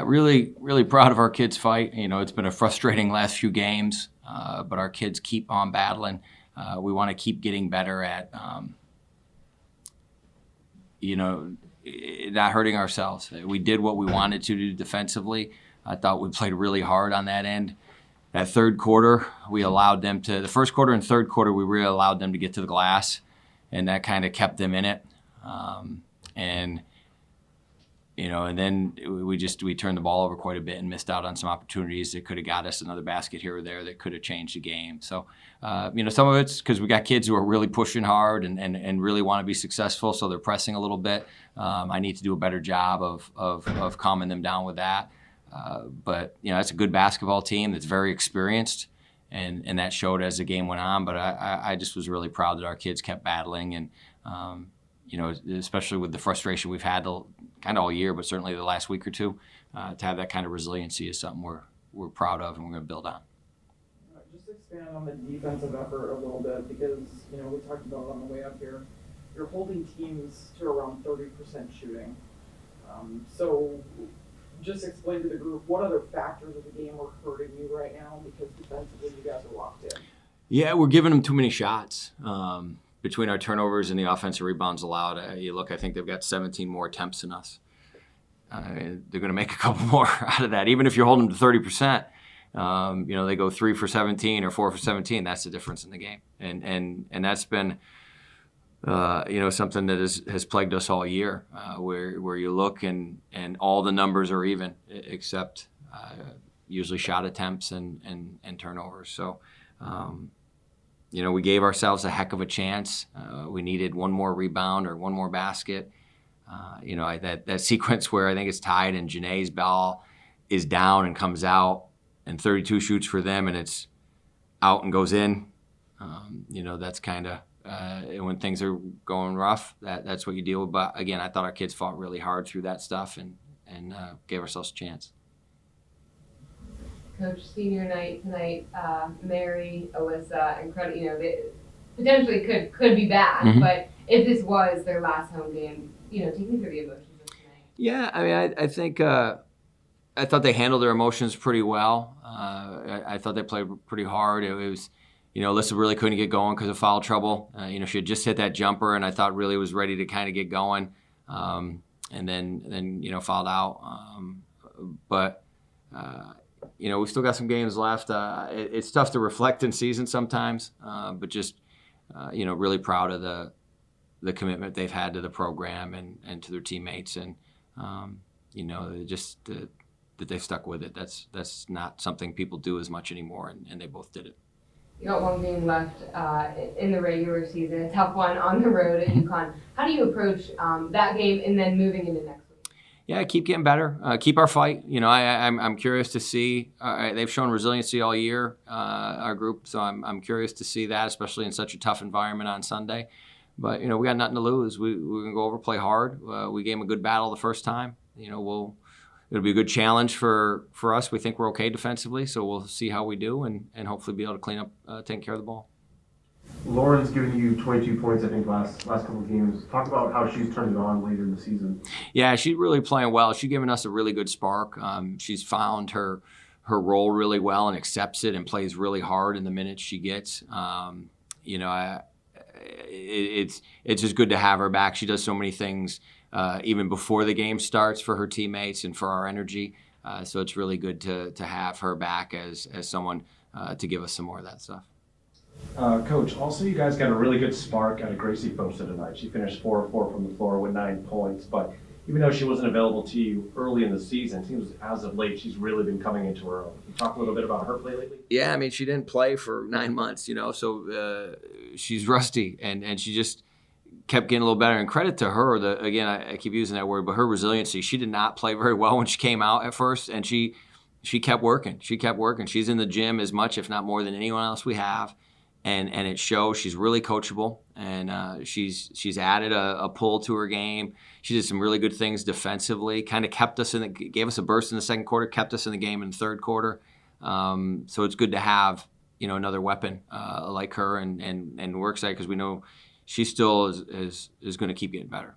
really, really proud of our kids' fight. It's been a frustrating last few games, but our kids keep on battling. We want to keep getting better at, not hurting ourselves. We did what we wanted to do defensively. I thought we played really hard on that end. That third quarter, the first quarter and third quarter, we really allowed them to get to the glass, and that kind of kept them in it. And then we turned the ball over quite a bit and missed out on some opportunities that could have got us another basket here or there that could have changed the game. So, some of it's because we got kids who are really pushing hard and really want to be successful, so they're pressing a little bit. I need to do a better job of calming them down with that. But it's a good basketball team that's very experienced, and that showed as the game went on. But I just was really proud that our kids kept battling, and especially with the frustration we've had kind of all year, but certainly the last week or two, to have that kind of resiliency is something we're proud of and we're going to build on. Just expand on the defensive effort a little bit, because we talked about it on the way up here. You're holding teams to around 30% shooting. So just explain to the group what other factors of the game are hurting you right now, because defensively you guys are locked in. Yeah, we're giving them too many shots. Between our turnovers and the offensive rebounds allowed, I think they've got 17 more attempts than us. They're going to make a couple more out of that. Even if you're holding them to 30%, they go 3 for 17 or 4 for 17. That's the difference in the game. And that's been, something that has plagued us all year, where you look and all the numbers are even, except usually shot attempts and turnovers. So, we gave ourselves a heck of a chance. We needed one more rebound or one more basket. That sequence where I think it's tied and Janae's ball is down and comes out, and 32 shoots for them, and it's out and goes in. That's kind of when things are going rough. That's what you deal with. But again, I thought our kids fought really hard through that stuff and gave ourselves a chance. Coach, senior night tonight, Mary, Alyssa, incredible. They potentially could be bad, mm-hmm. But if this was their last home game, take me through the emotions of tonight. Yeah, I think I thought they handled their emotions pretty well. I thought they played pretty hard. It was, Alyssa really couldn't get going because of foul trouble. She had just hit that jumper, and I thought really was ready to kind of get going, and then fouled out. But we've still got some games left. It's tough to reflect in season sometimes, but just, really proud of the commitment they've had to the program and to their teammates, and, that they've stuck with it. That's not something people do as much anymore, and they both did it. You got one game left in the regular season, a tough one on the road at UConn. How do you approach that game and then moving into next week? Yeah, keep getting better. Keep our fight. I'm curious to see. They've shown resiliency all year, our group. So I'm curious to see that, especially in such a tough environment on Sunday. But we got nothing to lose. We're gonna go over, play hard. We gave them a good battle the first time. It'll be a good challenge for us. We think we're okay defensively, so we'll see how we do and hopefully be able to clean up, take care of the ball. Lauren's given you 22 points, I think, last couple of games. Talk about how she's turned it on later in the season. Yeah, she's really playing well. She's given us a really good spark. She's found her role really well and accepts it and plays really hard in the minutes she gets. It's just good to have her back. She does so many things even before the game starts for her teammates and for our energy. So it's really good to have her back as someone to give us some more of that stuff. Coach, also you guys got a really good spark out of Gracie Foster tonight. She finished 4 of 4 from the floor with 9 points, but even though she wasn't available to you early in the season, it seems as of late she's really been coming into her own. Can you talk a little bit about her play lately? Yeah, she didn't play for 9 months, so she's rusty, and she just kept getting a little better. And credit to her, again, I keep using that word, but her resiliency. She did not play very well when she came out at first, and she kept working. She kept working. She's in the gym as much, if not more, than anyone else we have. And it shows. She's really coachable, and she's added a pull to her game. She did some really good things defensively. Kind of kept us gave us a burst in the second quarter, kept us in the game in the third quarter. So it's good to have another weapon like her, and we're excited because we know she still is going to keep getting better.